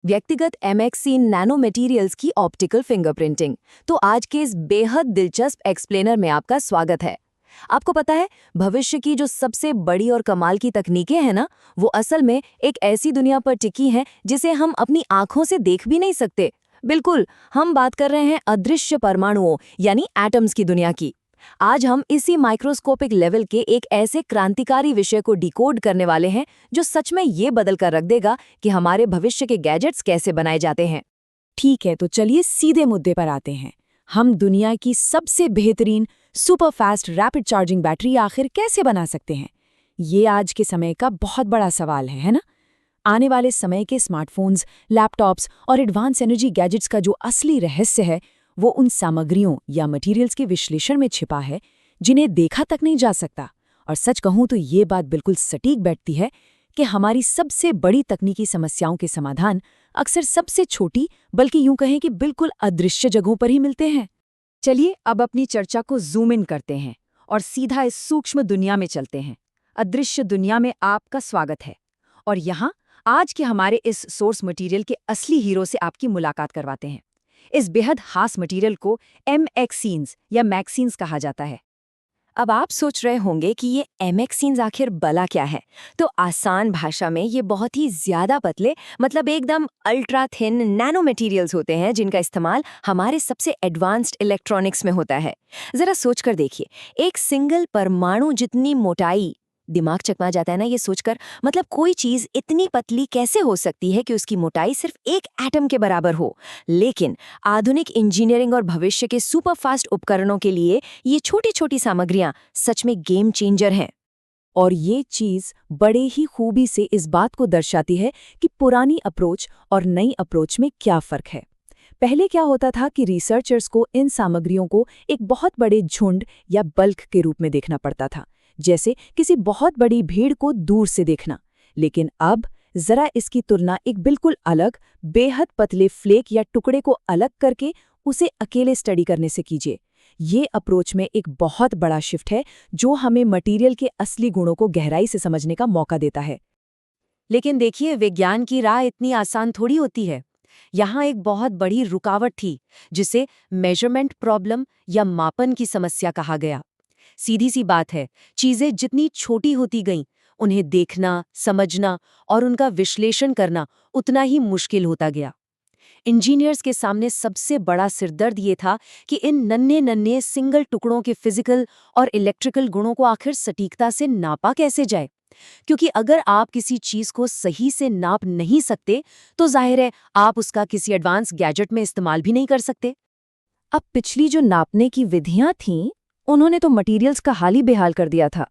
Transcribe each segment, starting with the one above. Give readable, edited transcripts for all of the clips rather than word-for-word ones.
व्यक्तिगत एमएक्सीन nano materials की optical fingerprinting. तो आज के इस बेहद दिलचस्प एक्सप्लेनर में आपका स्वागत है। आपको पता है, भविष्य की जो सबसे बड़ी और कमाल की तकनीकें हैं ना, वो असल में एक ऐसी दुनिया पर टिकी हैं जिसे हम अपनी आंखों से देख भी नहीं सकते। बिल्कुल, हम बात कर रहे हैं अदृश्य परमाणुओं यानी एटम्स की दुनिया की। आज हम इसी माइक्रोस्कोपिक लेवल के एक ऐसे क्रांतिकारी विषय को डिकोड करने वाले हैं जो सच में ये बदल कर रख देगा कि हमारे भविष्य के गैजेट्स कैसे बनाए जाते हैं। ठीक है, तो चलिए सीधे मुद्दे पर आते हैं। हम दुनिया की सबसे बेहतरीन super fast rapid charging battery आखिर कैसे बना सकते हैं? ये आज के समय का बहुत बड़ा सवाल है ना? आने वाले समय के स्मार्टफोन्स, लैपटॉप्स और एडवांस एनर्जी गैजेट्स का जो असली रहस्य है, वो उन सामग्रियों या मटेरियल्स के विश्लेषण में छिपा है जिन्हें देखा तक नहीं जा सकता। और सच कहूं तो ये बात बिल्कुल सटीक बैठती है कि हमारी सबसे बड़ी तकनीकी समस्याओं के समाधान अक्सर सबसे छोटी, बल्कि यूं कहें कि बिल्कुल अदृश्य जगहों पर ही मिलते हैं। चलिए अब अपनी चर्चा को जूम इन करते हैं और सीधा इस सूक्ष्म दुनिया में चलते हैं। अदृश्य दुनिया में आपका स्वागत है। और यहाँ आज के हमारे इस सोर्स मटेरियल के असली हीरो से आपकी मुलाकात करवाते हैं। इस बेहद खास मटेरियल को एमएक्सीन्स या मैक्सीन्स कहा जाता है। अब आप सोच रहे होंगे कि ये एमएक्सीन्स आखिर भला क्या है। तो आसान भाषा में ये बहुत ही ज्यादा पतले, मतलब एकदम अल्ट्रा थिन नैनो मटेरियल्स होते हैं जिनका इस्तेमाल हमारे सबसे एडवांस्ड इलेक्ट्रॉनिक्स में होता है। जरा सोच कर देखिए, एक सिंगल परमाणु जितनी मोटाई, दिमाग चकमा जाता है ना ये सोचकर। मतलब कोई चीज इतनी पतली कैसे हो सकती है कि उसकी मोटाई सिर्फ एक एटम के बराबर हो। लेकिन आधुनिक इंजीनियरिंग और भविष्य के सुपरफास्ट उपकरणों के लिए ये छोटी छोटी सामग्रियां सच में गेम चेंजर हैं। और ये चीज़ बड़े ही खूबी से इस बात को दर्शाती है कि पुरानी अप्रोच और नई अप्रोच में क्या फ़र्क है। पहले क्या होता था कि रिसर्चर्स को इन सामग्रियों को एक बहुत बड़े झुंड या बल्क के रूप में देखना पड़ता था, जैसे किसी बहुत बड़ी भीड़ को दूर से देखना। लेकिन अब जरा इसकी तुलना एक बिल्कुल अलग, बेहद पतले फ्लेक या टुकड़े को अलग करके उसे अकेले स्टडी करने से कीजिए। ये अप्रोच में एक बहुत बड़ा शिफ्ट है जो हमें मटेरियल के असली गुणों को गहराई से समझने का मौका देता है। लेकिन देखिए, विज्ञान की राह इतनी आसान थोड़ी होती है। यहाँ एक बहुत बड़ी रुकावट थी जिसे मेजरमेंट प्रॉब्लम या मापन की समस्या कहा गया। सीधी सी बात है, चीजें जितनी छोटी होती गईं, उन्हें देखना, समझना और उनका विश्लेषण करना उतना ही मुश्किल होता गया। इंजीनियर्स के सामने सबसे बड़ा सिरदर्द ये था कि इन नन्हे नन्हे सिंगल टुकड़ों के फिजिकल और इलेक्ट्रिकल गुणों को आखिर सटीकता से नापा कैसे जाए। क्योंकि अगर आप किसी चीज को सही से नाप नहीं सकते, तो जाहिर है आप उसका किसी एडवांस गैजेट में इस्तेमाल भी नहीं कर सकते। अब पिछली जो नापने की विधियां थीं, उन्होंने तो मटेरियल्स का हाल ही बेहाल कर दिया था।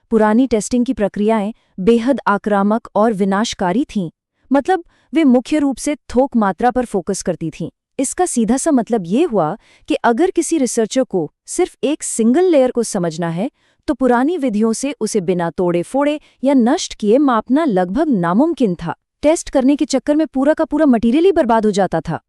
पुरानी टेस्टिंग की प्रक्रियाएं बेहद आक्रामक और विनाशकारी थीं। मतलब वे मुख्य रूप से थोक मात्रा पर फोकस करती थीं। इसका सीधा सा मतलब ये हुआ कि अगर किसी रिसर्चर को सिर्फ एक सिंगल लेयर को समझना है, तो पुरानी विधियों से उसे बिना तोड़े फोड़े या नष्ट किए मापना लगभग नामुमकिन था। टेस्ट करने के चक्कर में पूरा का पूरा मटेरियल ही बर्बाद हो जाता था।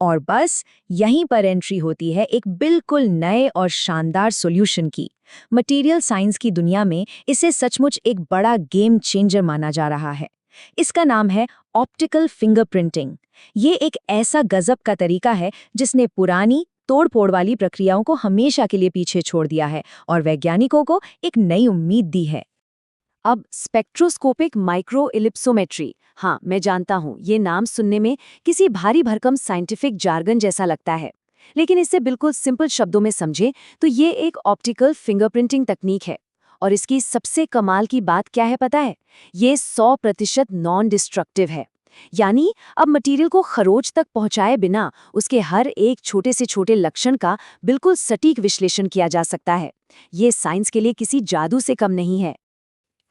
और बस यहीं पर एंट्री होती है एक बिल्कुल नए और शानदार सॉल्यूशन की। मटेरियल साइंस की दुनिया में इसे सचमुच एक बड़ा गेम चेंजर माना जा रहा है। इसका नाम है ऑप्टिकल फिंगरप्रिंटिंग। ये एक ऐसा गजब का तरीका है जिसने पुरानी तोड़-फोड़ वाली प्रक्रियाओं को हमेशा के लिए पीछे छोड़ दिया है और वैज्ञानिकों को एक नई उम्मीद दी है। अब स्पेक्ट्रोस्कोपिक माइक्रो इलिप्सोमेट्री, हाँ मैं जानता हूँ ये नाम सुनने में किसी भारी भरकम साइंटिफिक जार्गन जैसा लगता है, लेकिन इसे बिल्कुल सिंपल शब्दों में समझें तो ये एक ऑप्टिकल फिंगरप्रिंटिंग तकनीक है। और इसकी सबसे कमाल की बात क्या है पता है? ये 100% नॉन डिस्ट्रक्टिव है। यानी अब मटेरियल को खरोच तक पहुंचाए बिना उसके हर एक छोटे से छोटे लक्षण का बिल्कुल सटीक विश्लेषण किया जा सकता है। ये साइंस के लिए किसी जादू से कम नहीं है।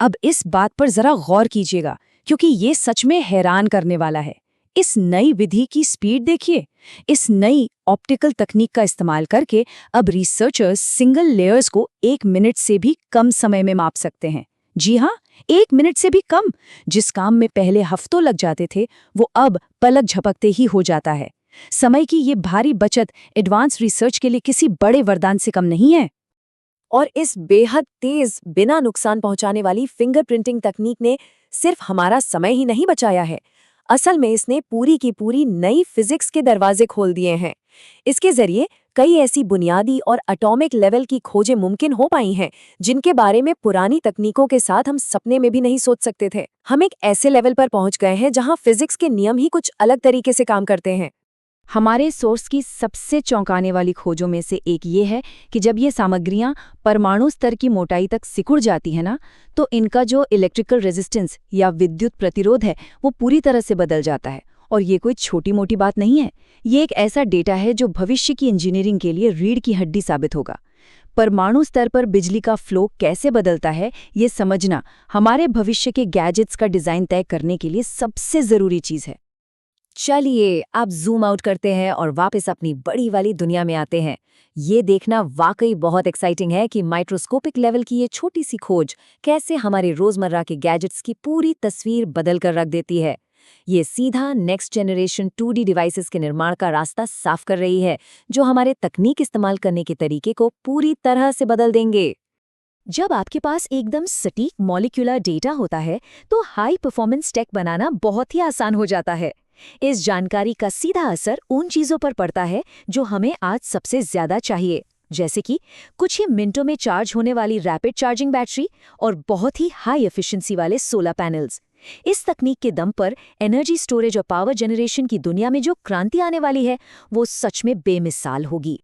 अब इस बात पर जरा गौर कीजिएगा, क्योंकि ये सच में हैरान करने वाला है। इस नई विधि की स्पीड देखिए। इस नई ऑप्टिकल तकनीक का इस्तेमाल करके अब रिसर्चर्स सिंगल लेयर्स को 1 मिनट से भी कम समय में माप सकते हैं। जी हाँ, 1 मिनट से भी कम। जिस काम में पहले हफ्तों लग जाते थे, वो अब पलक झपकते ही हो जाता है। समय की ये भारी बचत एडवांस रिसर्च के लिए किसी बड़े वरदान से कम नहीं है। और इस बेहद तेज, बिना नुकसान पहुंचाने वाली फिंगरप्रिंटिंग तकनीक ने सिर्फ हमारा समय ही नहीं बचाया है, असल में इसने पूरी की पूरी नई फिजिक्स के दरवाजे खोल दिए हैं। इसके जरिए कई ऐसी बुनियादी और एटॉमिक लेवल की खोजें मुमकिन हो पाई हैं जिनके बारे में पुरानी तकनीकों के साथ हम सपने में भी नहीं सोच सकते थे। हम एक ऐसे लेवल पर पहुंच गए हैं जहां फिजिक्स के नियम ही कुछ अलग तरीके से काम करते हैं। हमारे सोर्स की सबसे चौंकाने वाली खोजों में से एक ये है कि जब ये सामग्रियां परमाणु स्तर की मोटाई तक सिकुड़ जाती है ना, तो इनका जो इलेक्ट्रिकल रेजिस्टेंस या विद्युत प्रतिरोध है वो पूरी तरह से बदल जाता है। और ये कोई छोटी मोटी बात नहीं है, ये एक ऐसा डेटा है जो भविष्य की इंजीनियरिंग के लिए रीढ़ की हड्डी साबित होगा। परमाणु स्तर पर बिजली का फ्लो कैसे बदलता है, ये समझना हमारे भविष्य के गैजेट्स का डिजाइन तय करने के लिए सबसे जरूरी चीज है। चलिए अब जूम आउट करते हैं और वापस अपनी बड़ी वाली दुनिया में आते हैं। ये देखना वाकई बहुत एक्साइटिंग है कि माइक्रोस्कोपिक लेवल की ये छोटी सी खोज कैसे हमारे रोजमर्रा के गैजेट्स की पूरी तस्वीर बदल कर रख देती है। ये सीधा नेक्स्ट जनरेशन 2D डिवाइसेस के निर्माण का रास्ता साफ कर रही है, जो हमारे तकनीक इस्तेमाल करने के तरीके को पूरी तरह से बदल देंगे। जब आपके पास एकदम सटीक मॉलिक्यूलर डेटा होता है तो हाई परफॉर्मेंस टेक बनाना बहुत ही आसान हो जाता है। इस जानकारी का सीधा असर उन चीजों पर पड़ता है जो हमें आज सबसे ज्यादा चाहिए, जैसे कि कुछ ही मिनटों में चार्ज होने वाली रैपिड चार्जिंग बैटरी और बहुत ही हाई एफिशिएंसी वाले सोलर पैनल्स। इस तकनीक के दम पर एनर्जी स्टोरेज और पावर जनरेशन की दुनिया में जो क्रांति आने वाली है वो सच में बेमिसाल होगी।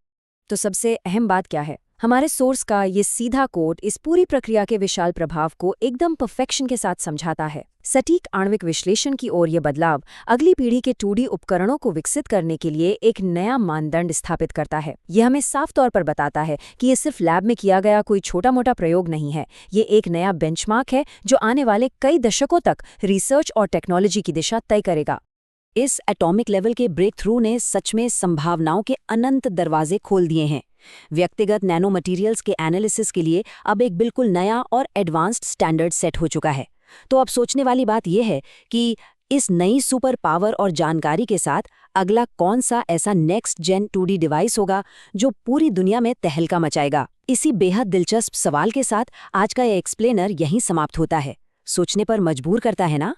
तो सबसे अहम बात क्या है? हमारे सोर्स का ये सीधा कोड इस पूरी प्रक्रिया के विशाल प्रभाव को एकदम परफेक्शन के साथ समझाता है। सटीक आणविक विश्लेषण की ओर ये बदलाव अगली पीढ़ी के 2D उपकरणों को विकसित करने के लिए एक नया मानदंड स्थापित करता है। ये हमें साफ तौर पर बताता है कि ये सिर्फ लैब में किया गया कोई छोटा मोटा प्रयोग नहीं है, ये एक नया बेंचमार्क है जो आने वाले कई दशकों तक रिसर्च और टेक्नोलॉजी की दिशा तय करेगा। इस एटॉमिक लेवल के ब्रेक थ्रू ने सच में संभावनाओं के अनंत दरवाजे खोल दिए हैं। व्यक्तिगत नैनो मटेरियल्स के एनालिसिस के लिए अब एक बिल्कुल नया और एडवांस्ड स्टैंडर्ड सेट हो चुका है। तो अब सोचने वाली बात यह है कि इस नई सुपर पावर और जानकारी के साथ अगला कौन सा ऐसा नेक्स्ट जेन 2D डिवाइस होगा जो पूरी दुनिया में तहलका मचाएगा। इसी बेहद दिलचस्प सवाल के साथ आज का ये एक्सप्लेनर यहीं समाप्त होता है। सोचने पर मजबूर करता है ना।